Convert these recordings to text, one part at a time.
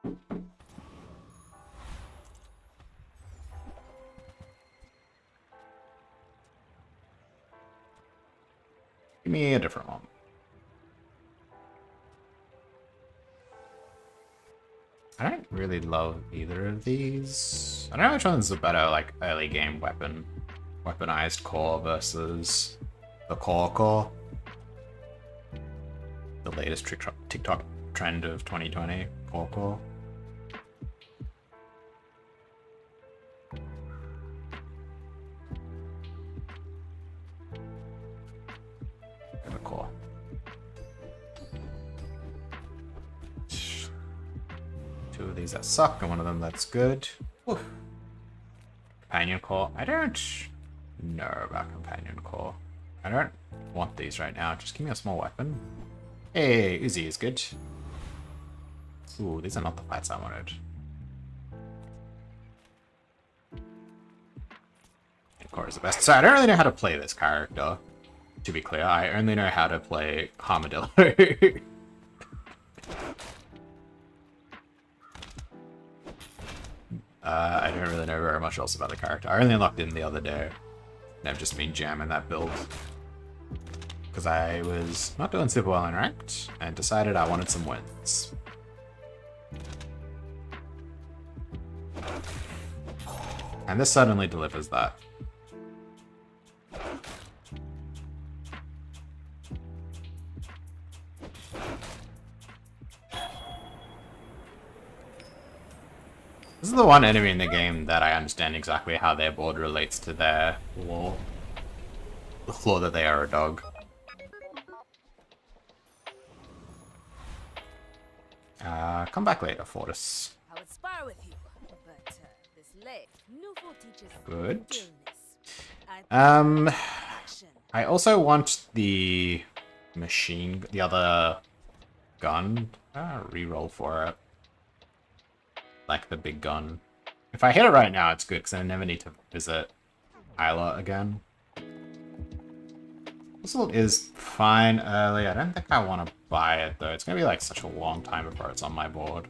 Give me a different one. I don't really love either of these. I don't know which one's a better, like, early game weapon. Weaponized core versus the core. The latest TikTok trend of 2020, core. The core. Two of these that suck, and one of them that's good. Oof. Companion core. I don't know about companion core. I don't want these right now. Just give me a small weapon. Hey, Uzi is good. Ooh, these are not the fights I wanted. Core is the best. So I don't really know how to play this character. To be clear, I only know how to play Harmadillo. I don't really know very much else about the character. I only unlocked him the other day. And I've just been jamming that build. Because I was not doing super well in ranked, and decided I wanted some wins. And this suddenly delivers that. This is the one enemy in the game that I understand exactly how their board relates to their law. The flaw that they are a dog. Come back later, Fortis. I would spar with you, but this late Nuvo teaches Good. stillness. I also want the machine, the other gun. Reroll for it. Like the big gun. If I hit it right now, it's good, because I never need to visit Isla again. This one is fine early. I don't think I want to buy it, though. It's going to be like such a long time before it's on my board.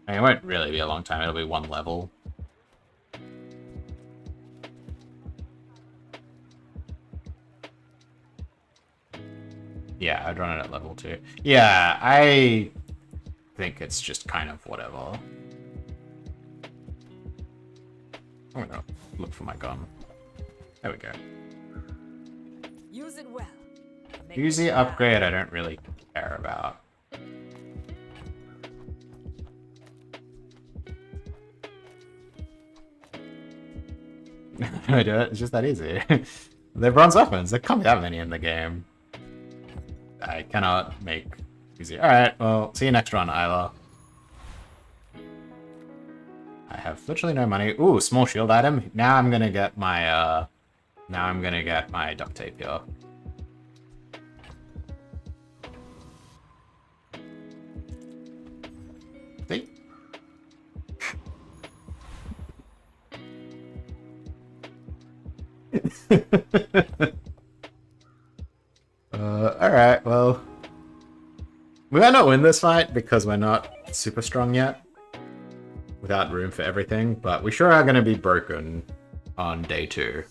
I mean, it won't really be a long time. It'll be one level. Yeah, I'd run it at level 2. Yeah, I think it's just kind of whatever. I'm gonna look for my gun. There we go. Use it well. Use the upgrade I don't really care about. I do it, it's just that easy. They're bronze weapons, there can't be that many in the game. I cannot make easy. Alright, well, see you next run, Isla. I have literally no money. Ooh, small shield item. Now I'm gonna get my duct tape here. See? Alright, well. We might not win this fight because we're not super strong yet. Without room for everything, but we sure are going to be broken on day 2.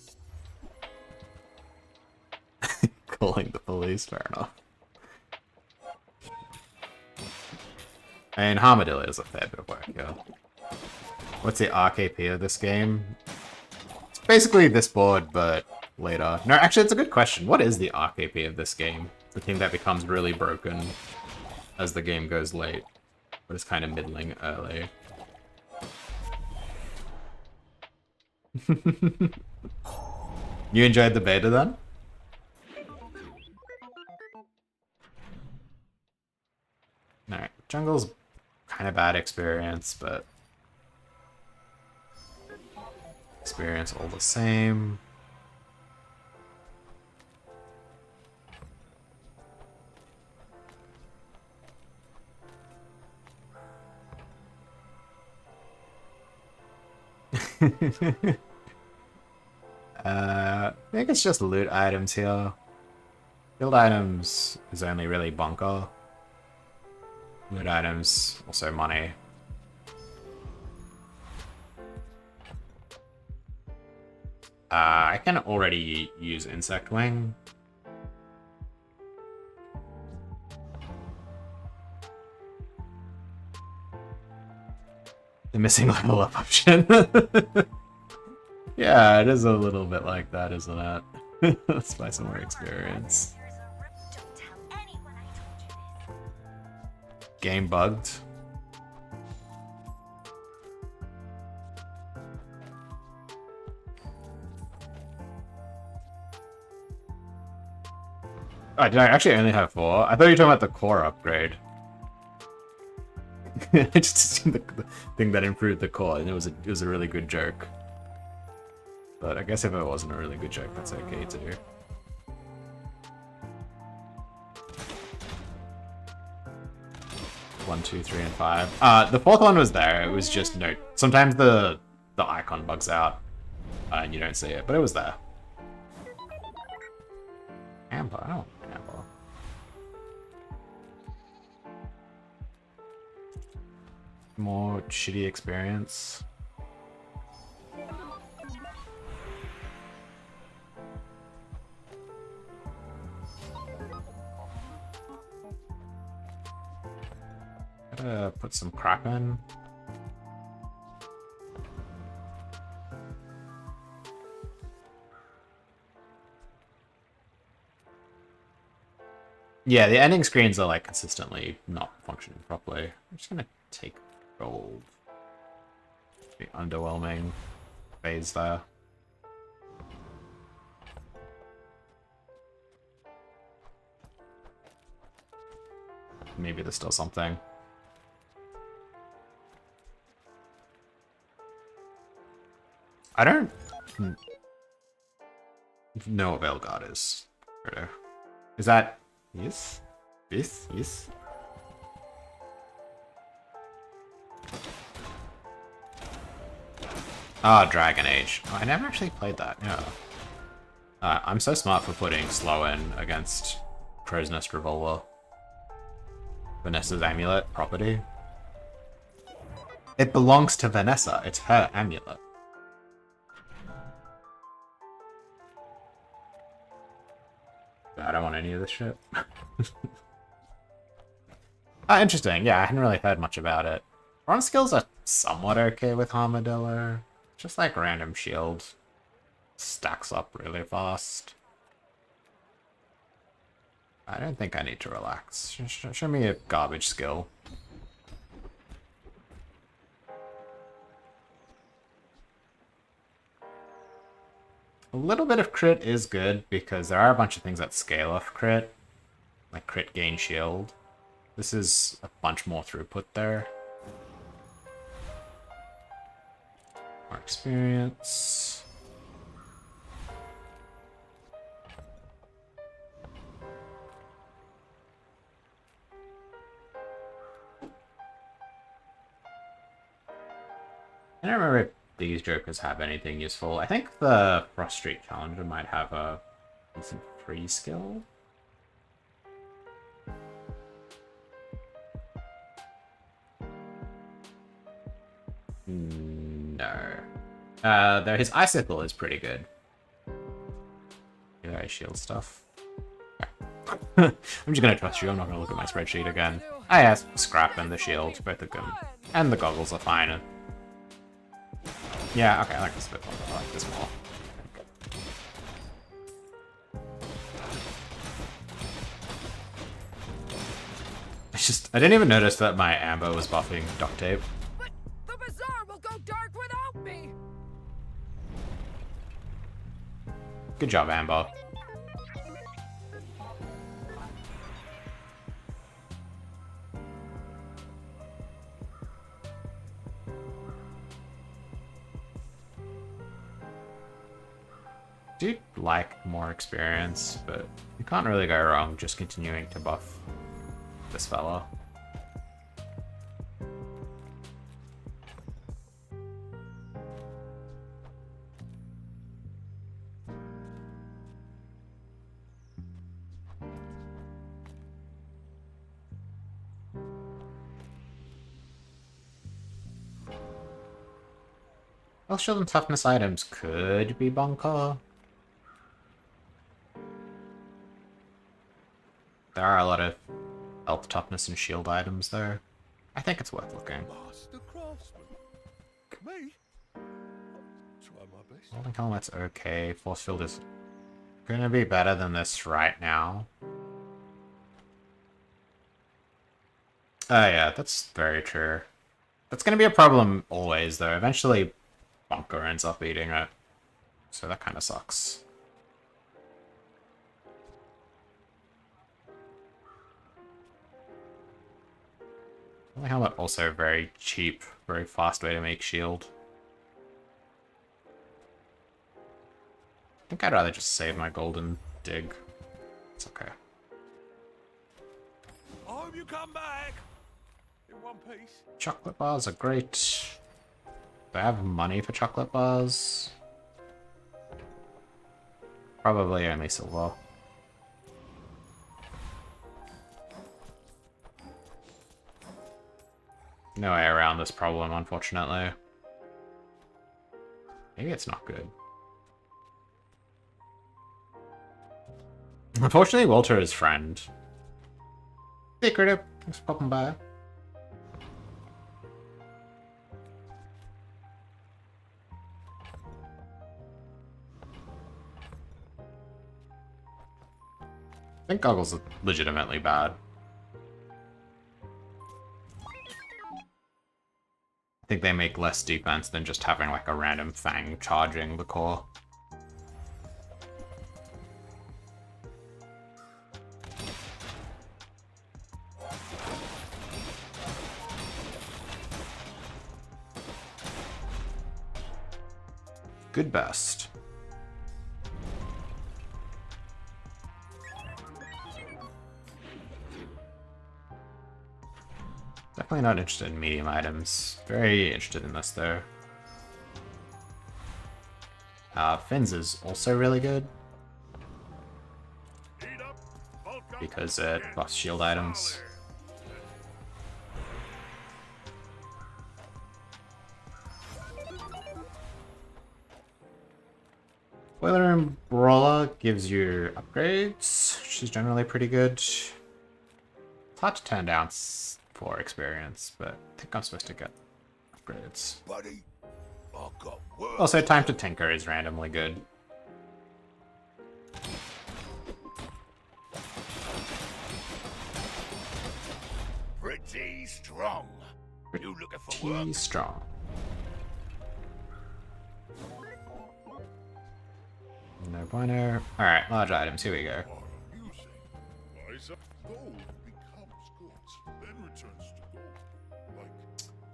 Calling the police, fair enough. I mean, Harmadillo is a fair bit of work here. What's the RKP of this game? It's basically this board, but later. No, actually, it's a good question. What is the RKP of this game? The thing that becomes really broken as the game goes late, but is kind of middling early. You enjoyed the beta then? Alright, jungle's kind of bad experience, but experience all the same. I think it's just loot items here. Guild items is only really bunker. Good items, also money. I can already use Insect Wing. The missing level up option. Yeah, it is a little bit like that, isn't it? Let's buy some more experience. Game bugged. Oh, did I actually only have 4? I thought you were talking about the core upgrade. I just assumed the thing that improved the core, and it was a really good joke. But I guess if it wasn't a really good joke, that's okay too. One, 2, 3, and 5. The 4th one was there. It was just no. Sometimes the icon bugs out, and you don't see it, but it was there. Amber, I don't want Amber. More shitty experience. Gotta put some crap in. Yeah, the ending screens are like consistently not functioning properly. I'm just gonna take gold. The underwhelming phase there. Maybe this does something. I don't know what Veilguard is. Is that yes? This? Yes? Ah, Dragon Age. Oh, I never actually played that, yeah. I'm so smart for putting slow in against Crow's Nest Revolver. Vanessa's amulet property. It belongs to Vanessa. It's her amulet. I don't want any of this shit. Ah, interesting. Yeah, I hadn't really heard much about it. Bronze skills are somewhat okay with Harmadillo. Just like random shield. Stacks up really fast. I don't think I need to relax. Show me a garbage skill. A little bit of crit is good because there are a bunch of things that scale off crit. Like crit gain shield. This is a bunch more throughput there. More experience. I don't remember if these jokers have anything useful. I think the Frost Street Challenger might have a decent free skill. No. Though his Icicle is pretty good. Yeah, shield stuff. I'm just gonna trust you, I'm not gonna look at my spreadsheet again. Ah yes, Scrap and the shield, both are good. And the goggles are fine. Yeah, okay, I like this a bit more. I like this more. I didn't even notice that my Amber was buffing duct tape. But the Bazaar will go dark without me. Good job, Amber. Do like more experience, but you can't really go wrong just continuing to buff this fella. Health, shield, and toughness items could be bunker. There are a lot of health, toughness, and shield items there. I think it's worth looking. Master craftsman. Me? Try my best. Holding helmet's okay. Force field is gonna be better than this right now. Oh yeah, that's very true. That's gonna be a problem always, though. Eventually, bunker ends up eating it. So that kind of sucks. Holding helmet also very cheap, very fast way to make shield. I think I'd rather just save my golden dig. It's okay. I hope you come back in one piece. Chocolate bars are great. Do I have money for chocolate bars? Probably only silver. No way around this problem, unfortunately. Maybe it's not good. Unfortunately, Walter is friend. Hey, Critter. Thanks for popping by. I think goggles are legitimately bad. I think they make less defense than just having like a random fang charging the core. Good best. Definitely not interested in medium items. Very interested in this though. Fins is also really good because it buffs shield items. Boiler Room Brawler gives you upgrades, which is generally pretty good. It's hard to turn down for experience, but I think I'm supposed to get upgrades. Buddy, I've got work. Also, Time to Tinker is randomly good. Pretty strong. You looking for work? Pretty strong. No bueno. Alright, large items, here we go. Gold becomes good, then returns to gold. Like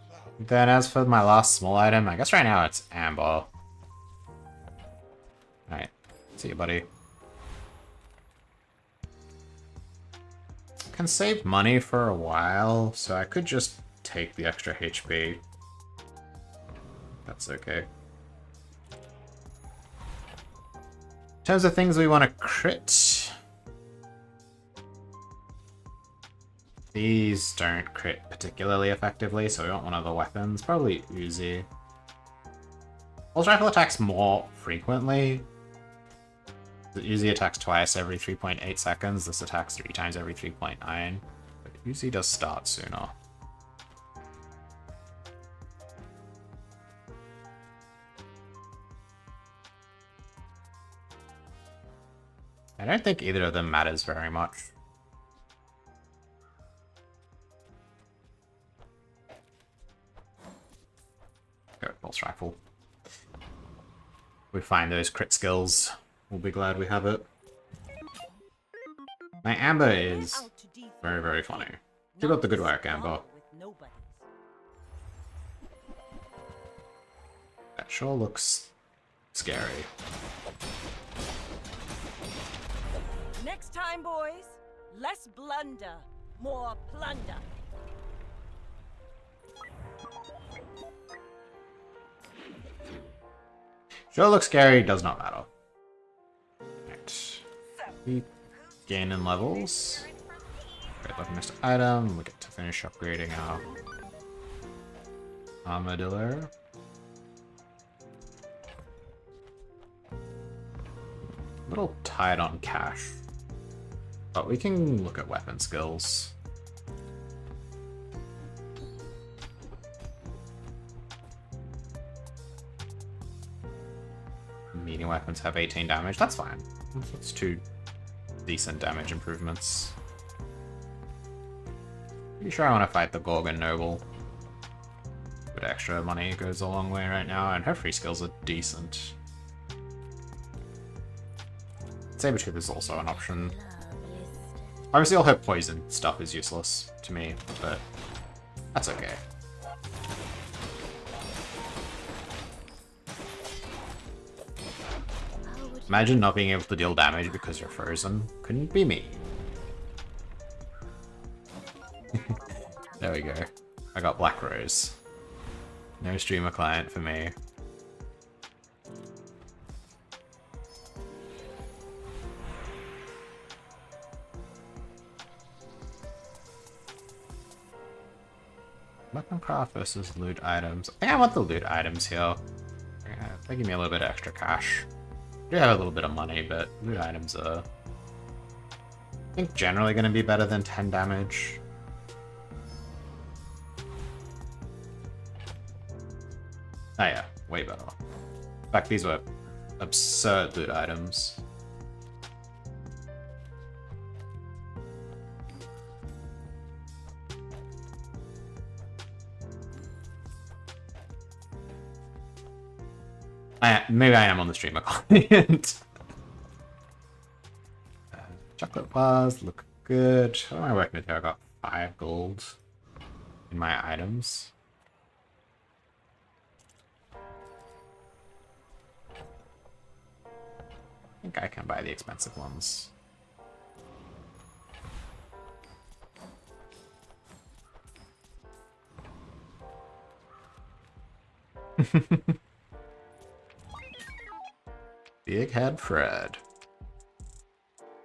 cloud. Then as for my last small item, I guess right now it's amber. Alright, see you, buddy. Can save money for a while, so I could just take the extra HP. That's okay. In terms of things we want to crit, these don't crit particularly effectively, so we want one of the weapons. Probably Uzi. Pulse Rifle attacks more frequently. The Uzi attacks twice every 3.8 seconds. This attacks 3 times every 3.9. But Uzi does start sooner. I don't think either of them matters very much. Go with Pulse Rifle. We find those crit skills. We'll be glad we have it. My Amber is very, very funny. Keep up the good work, Amber. That sure looks scary. Next time, boys, less blunder, more plunder. Sure looks scary, does not matter. Right. We gain in levels. Great looking missed item. We get to finish upgrading our Armadillo. A little tight on cash. But we can look at weapon skills. Medium weapons have 18 damage. That's fine. That's 2 decent damage improvements. Pretty sure I want to fight the Gorgon Noble. But extra money goes a long way right now, and her free skills are decent. Sabretooth is also an option. Obviously all her poison stuff is useless to me, but that's okay. Imagine not being able to deal damage because you're frozen. Couldn't be me. There we go. I got Black Rose. No streamer client for me. Weapon craft versus loot items. I think I want the loot items here. They give me a little bit of extra cash. I do have a little bit of money, but loot items are, I think, generally going to be better than 10 damage. Oh yeah, way better. In fact, these were absurd loot items. Maybe I am on the streamer client. Chocolate bars look good. What am I working with here? I got 5 gold in my items. I think I can buy the expensive ones. Big Head Fred.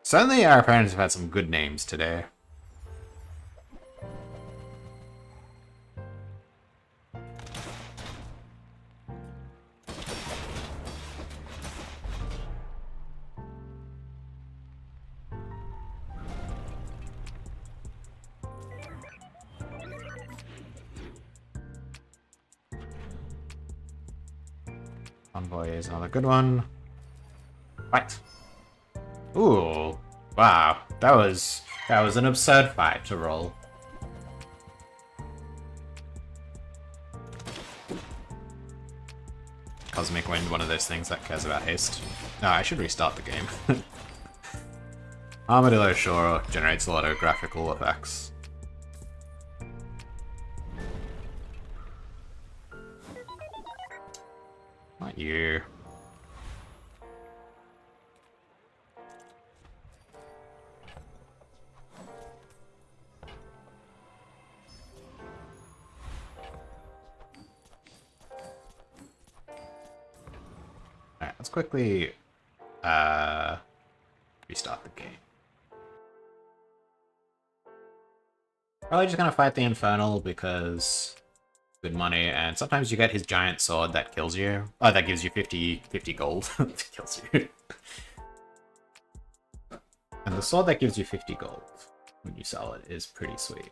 Certainly our opponents have had some good names today. Envoy is another good one. Fight. Ooh, wow, that was an absurd fight to roll. Cosmic Wind, one of those things that cares about haste. No, I should restart the game. Harmadillo sure generates a lot of graphical effects. Not you. Alright, let's quickly restart the game. Probably just gonna fight the Infernal because good money, and sometimes you get his giant sword that kills you. Oh, that gives you 50 gold. Kills you. And the sword that gives you 50 gold when you sell it is pretty sweet.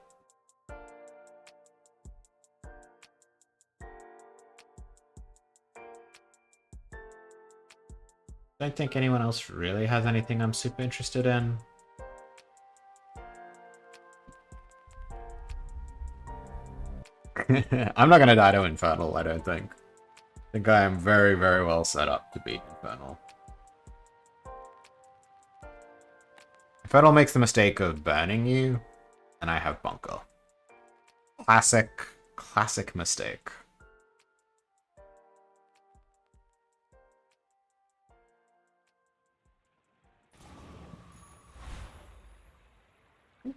Don't think anyone else really has anything I'm super interested in. I'm not gonna die to Infernal, I don't think. I think I am very, very well set up to beat Infernal. Infernal makes the mistake of burning you, and I have Bunker. Classic mistake.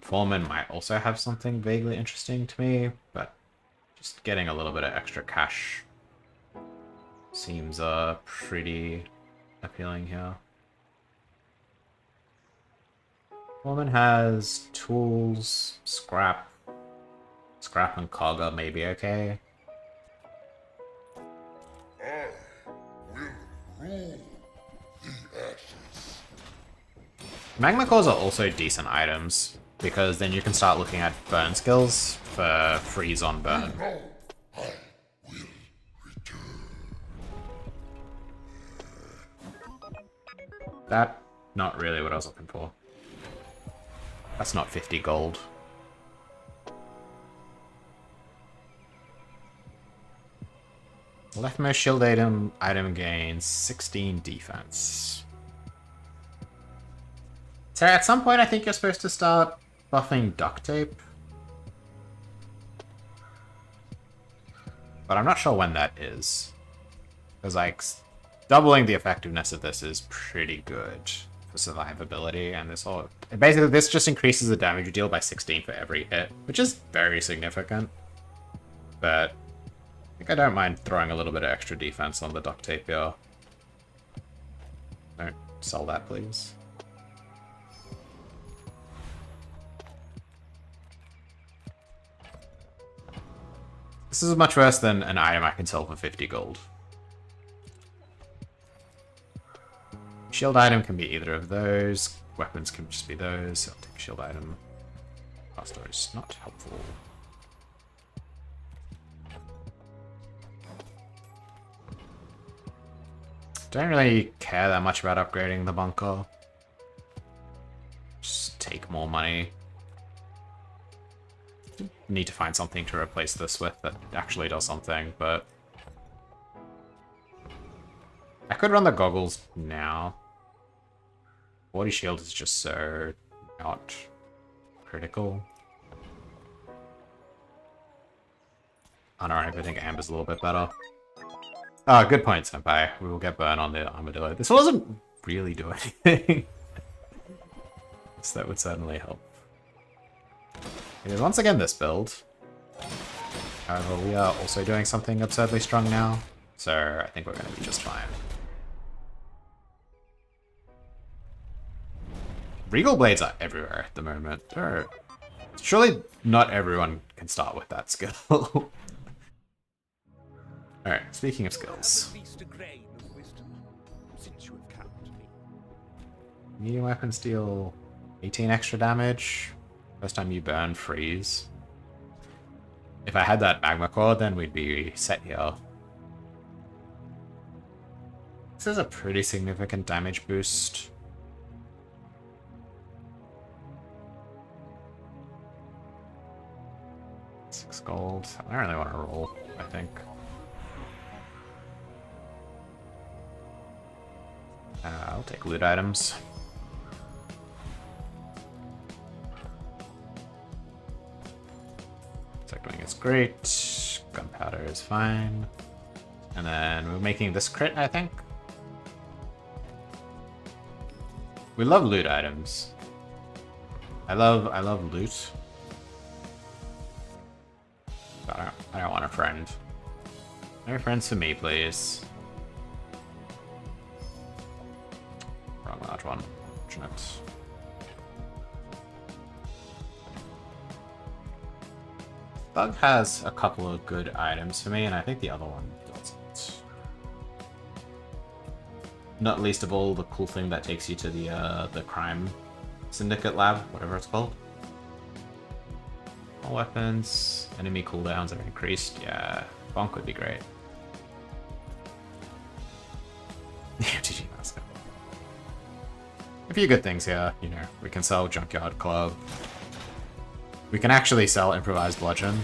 Foreman might also have something vaguely interesting to me, but just getting a little bit of extra cash seems pretty appealing here. Foreman has tools, scrap and cog are maybe okay. I will rule the ashes. Magma cores are also decent items, because then you can start looking at burn skills for freeze on burn. That, not really what I was looking for. That's not 50 gold. Leftmost shield item gains 16 defense. So at some point I think you're supposed to start buffing duct tape. But I'm not sure when that is. Because like, doubling the effectiveness of this is pretty good for survivability, and this all... Basically, this just increases the damage you deal by 16 for every hit, which is very significant. But I think I don't mind throwing a little bit of extra defense on the duct tape here. Don't sell that, please. This is much worse than an item I can sell for 50 gold. Shield item can be either of those. Weapons can just be those. I'll take shield item. Faster is not helpful. Don't really care that much about upgrading the bunker. Just take more money. Need to find something to replace this with that actually does something, but... I could run the goggles now. 40 shield is just so not critical. I don't know, I think Amber's a little bit better. Oh, good point, Senpai. We will get burn on the Armadillo. This doesn't really do anything. So that would certainly help. It is once again this build. However, we are also doing something absurdly strong now, so I think we're going to be just fine. Regal Blades are everywhere at the moment. Surely not everyone can start with that skill. Alright, speaking of skills. Medium weapons deal 18 extra damage. First time you burn, freeze. If I had that magma core, then we'd be set here. This is a pretty significant damage boost. $6 gold. I don't really want to roll, I think. I'll take loot items. Second is great. Gunpowder is fine. And then we're making this crit, I think. We love loot items. I love loot. But I don't want a friend. No friends for me, please. Wrong large one. Fortunate. Thug has a couple of good items for me, and I think the other one doesn't. Not least of all, the cool thing that takes you to the crime syndicate lab, whatever it's called. All weapons, enemy cooldowns are increased. Yeah, bonk would be great. GG mask. A few good things here, you know. We can sell Junkyard Club. We can actually sell Improvised Bludgeon.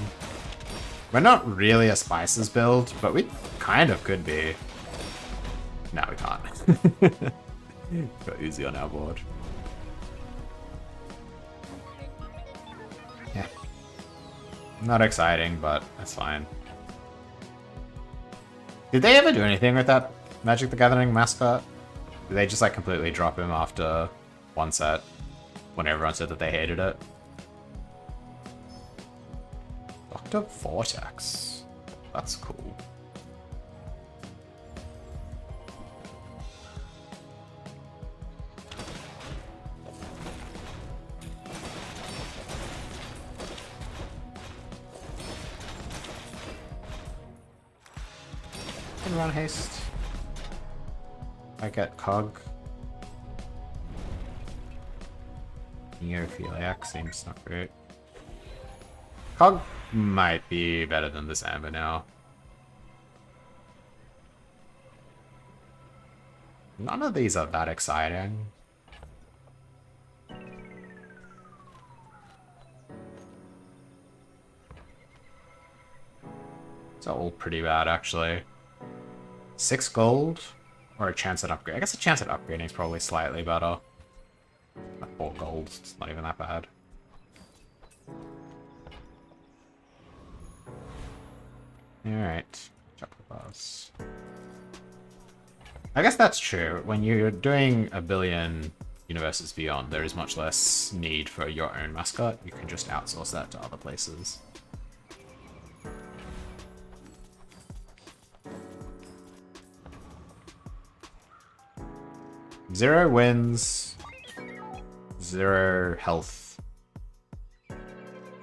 We're not really a Spices build, but we kind of could be. No, we can't. Got Uzi on our board. Yeah. Not exciting, but that's fine. Did they ever do anything with that Magic the Gathering mascot? Did they just like completely drop him after one set when everyone said that they hated it? Dr. Vortex. That's cool. Can run haste. I get cog. Neophiliac seems not great. Cog might be better than this Amber now. None of these are that exciting. It's all pretty bad, actually. 6 gold? Or a chance at upgrade? I guess a chance at upgrading is probably slightly better. 4 gold, it's not even that bad. Alright. Chocolate bars. I guess that's true. When you're doing a billion universes beyond, there is much less need for your own mascot. You can just outsource that to other places. Zero wins. 0 health.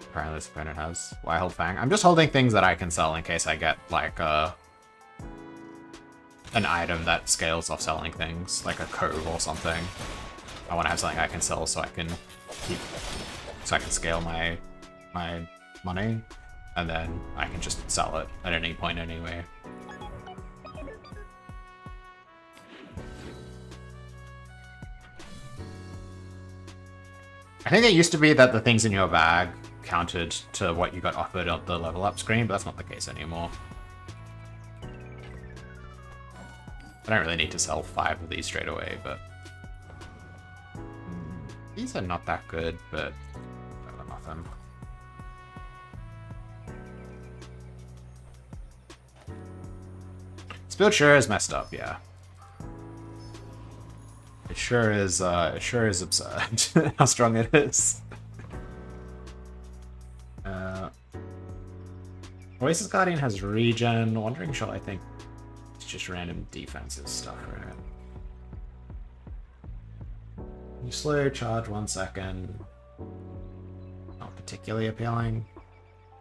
Apparently this opponent has. Why hold Fang? I'm just holding things that I can sell in case I get like an item that scales off selling things, like a cove or something. I want to have something I can sell so I can scale my money, and then I can just sell it at any point anyway. I think it used to be that the things in your bag counted to what you got offered on the level up screen, but that's not the case anymore. I don't really need to sell 5 of these straight away, but these are not that good, but better than nothing. This build sure is messed up, yeah. It sure is absurd how strong it is. Oasis Guardian has regen. Wandering Shot, I think it's just random defensive stuff, right? You slow charge 1 second. Not particularly appealing.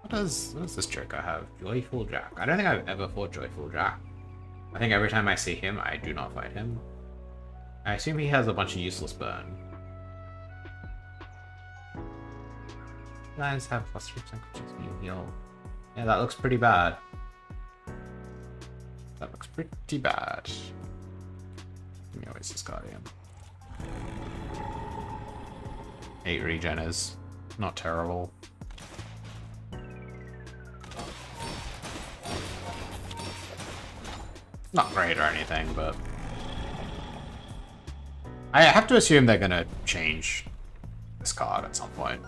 What does this Joker have? Joyful Jack. I don't think I've ever fought Joyful Jack. I think every time I see him, I do not fight him. I assume he has a bunch of useless burn. Guys have plus 3% chance when you heal. Yeah, that looks pretty bad. That looks pretty bad. Give me Oasis Guardian. 8 regen is not terrible. Not great or anything, but I have to assume they're gonna change this card at some point.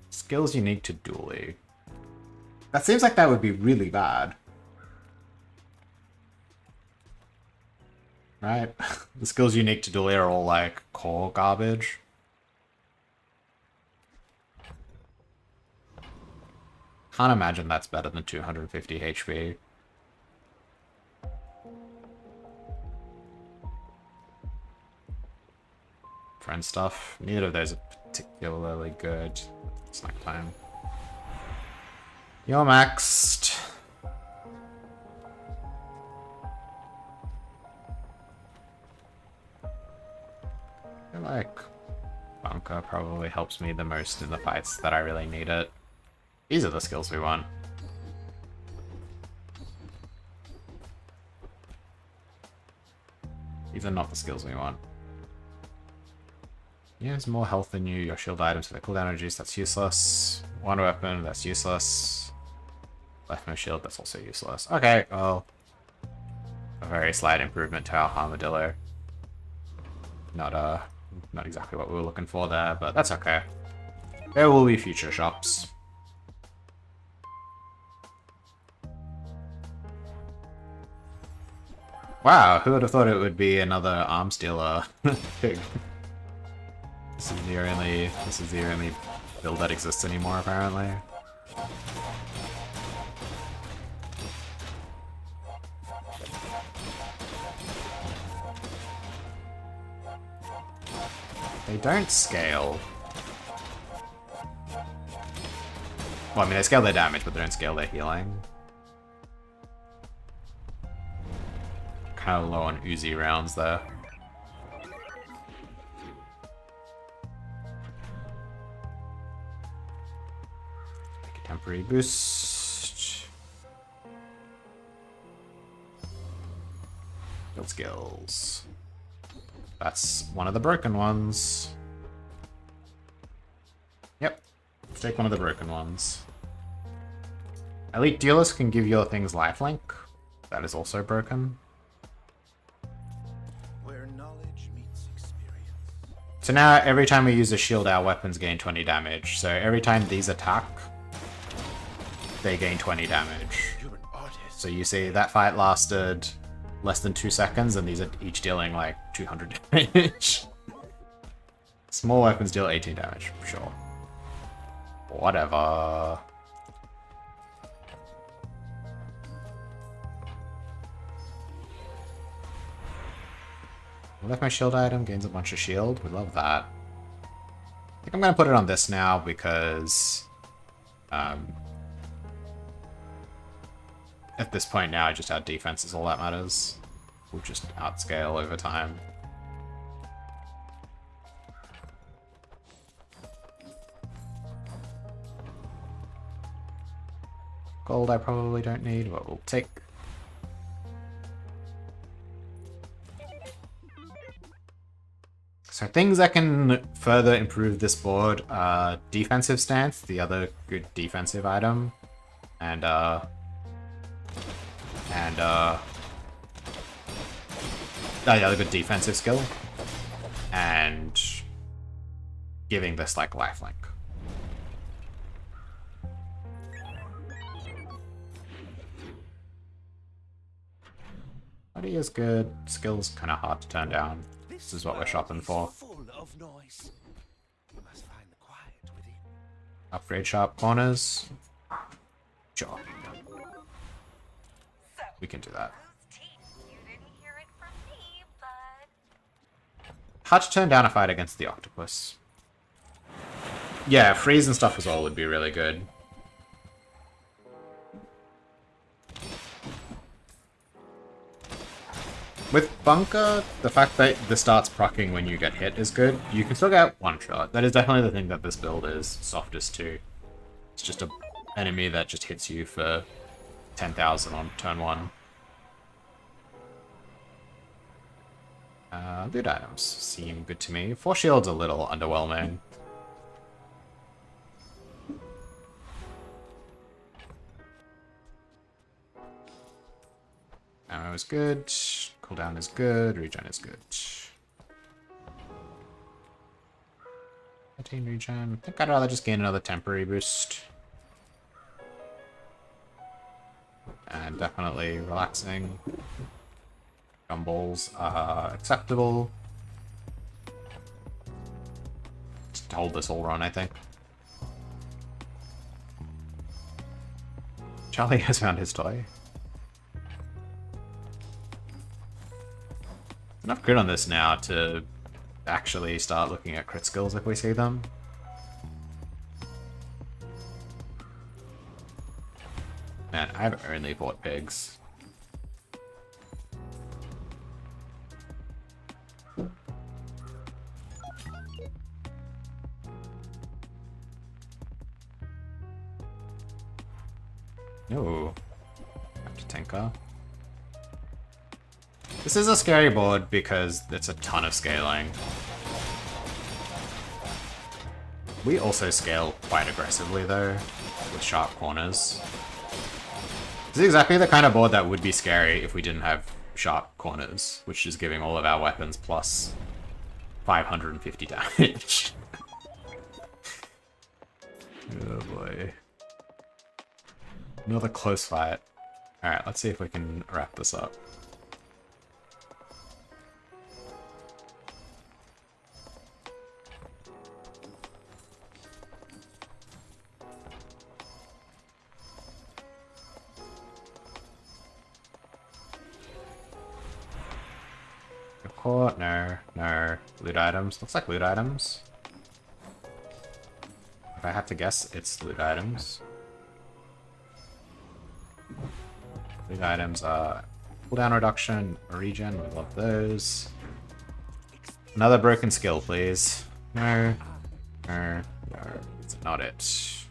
Skills unique to Dually. That seems like that would be really bad. Right? The skills unique to Dually are all like core garbage. Can't imagine that's better than 250 HP. Friend stuff. Neither of those are particularly good. Snack time. You're maxed. I feel like Bunker probably helps me the most in the fights that I really need it. These are the skills we want. These are not the skills we want. He has more health than you. Your shield items for the cooldown reduced, that's useless. One weapon, that's useless. Left no shield, that's also useless. Okay, well, a very slight improvement to our Harmadillo. Not exactly what we were looking for there, but that's okay. There will be future shops. Wow, who would have thought it would be another arms dealer pig? This is the only build that exists anymore, apparently. They don't scale. Well, I mean, they scale their damage, but they don't scale their healing. Kind of low on Uzi rounds there. Temporary boost. Build skills. That's one of the broken ones. Yep. Let's take one of the broken ones. Elite Duelist can give your things lifelink. That is also broken. Where knowledge meets experience. So now every time we use a shield, our weapons gain 20 damage. So every time these attack, they gain 20 damage. You're an artist. So you see that fight lasted less than 2 seconds, and these are each dealing like 200 damage. Small weapons deal 18 damage, sure. Whatever. What if my shield item gains a bunch of shield? We love that. I think I'm gonna put it on this now because at this point now, just our defense is all that matters. We'll just outscale over time. Gold I probably don't need, but we'll take. So things that can further improve this board are defensive stance, the other good defensive item, and the other good defensive skill, and giving this like lifelink. Body is good, skill's kind of hard to turn down. This is what we're shopping for. Full of noise. You must find the quiet within. Upgrade sharp corners. Sure. We can do that. You didn't hear it from me, but Hard to turn down a fight against the octopus. Yeah, freeze and stuff as well would be really good. With Bunker, the fact that this starts proccing when you get hit is good. You can still get one shot. That is definitely the thing that this build is softest to. It's just an enemy that just hits you for 10,000 on turn 1. Loot items seem good to me. 4 shields a little underwhelming. Ammo is good. Cooldown is good. Regen is good. 13 regen. I think I'd rather just gain another temporary boost. And definitely relaxing. Gumballs are acceptable. Just hold this whole run, I think. Charlie has found his toy. Enough grit on this now to actually start looking at crit skills if we see them. Man, I've only bought pigs. No. Have to tinker. This is a scary board because it's a ton of scaling. We also scale quite aggressively though, with sharp corners. This is exactly the kind of board that would be scary if we didn't have sharp corners, which is giving all of our weapons plus 550 damage. Oh boy. Another close fight. Alright, let's see if we can wrap this up. No, no. Loot items. Looks like loot items. If I had to guess, it's loot items. Loot items are cooldown reduction, regen, we love those. Another broken skill, please. No. No. No. It's not it.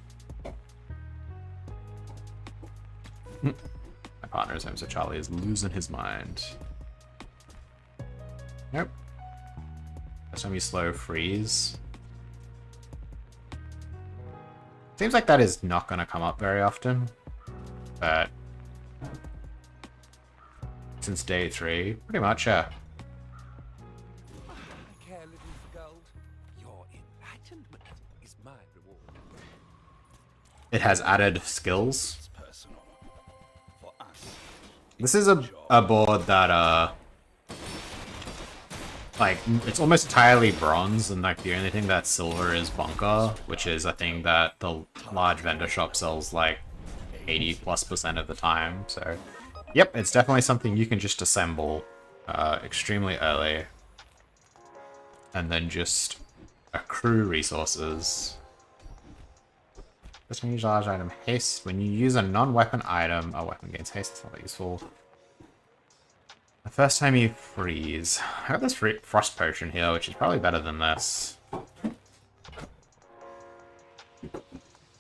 My partner's home, so Charlie is losing his mind. Nope. First time you slow freeze. Seems like that is not going to come up very often, but since day 3, pretty much, yeah. I care little for gold. Your enlightenment is my reward. It has added skills. It's personal. For us. This is a board that, like, it's almost entirely bronze, and like the only thing that's silver is bunker, which is a thing that the large vendor shop sells like 80+% of the time, so... Yep, it's definitely something you can just assemble extremely early, and then just accrue resources. Just when you use a large item, haste. When you use a non-weapon item, a weapon gains haste. It's not that useful. The first time you freeze. I got this frost potion here, which is probably better than this.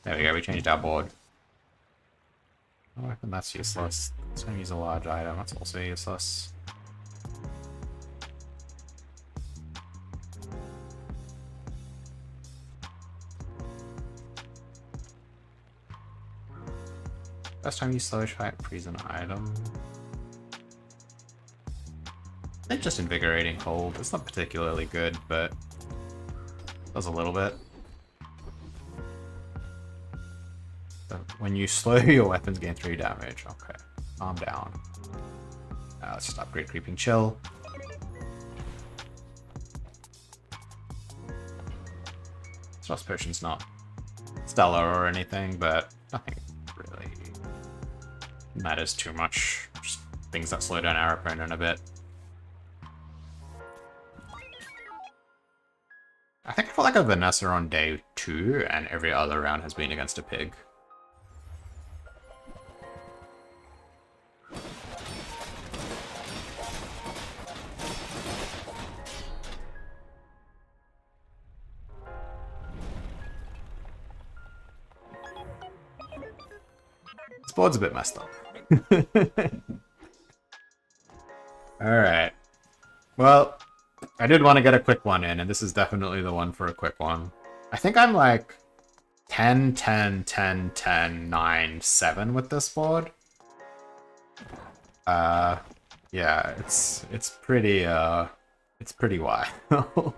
There we go, we changed our board. No weapon, that's useless. Let's use a large item, that's also useless. First time you slow fight, freeze an item. I think just invigorating cold. It's not particularly good, but does a little bit. So when you slow your weapons, gain 3 damage. Okay, calm down. Let's just upgrade Creeping Chill. Frost Potion's not stellar or anything, but nothing really matters too much. Just things that slow down our opponent a bit. I think I felt like a Vanessa on day 2, and every other round has been against a pig. This board's a bit messed up. Alright. Well, I did want to get a quick one in, and this is definitely the one for a quick one. I think I'm like 10, 10, 10, 10, 9, 7 with this board. Yeah, it's pretty wild.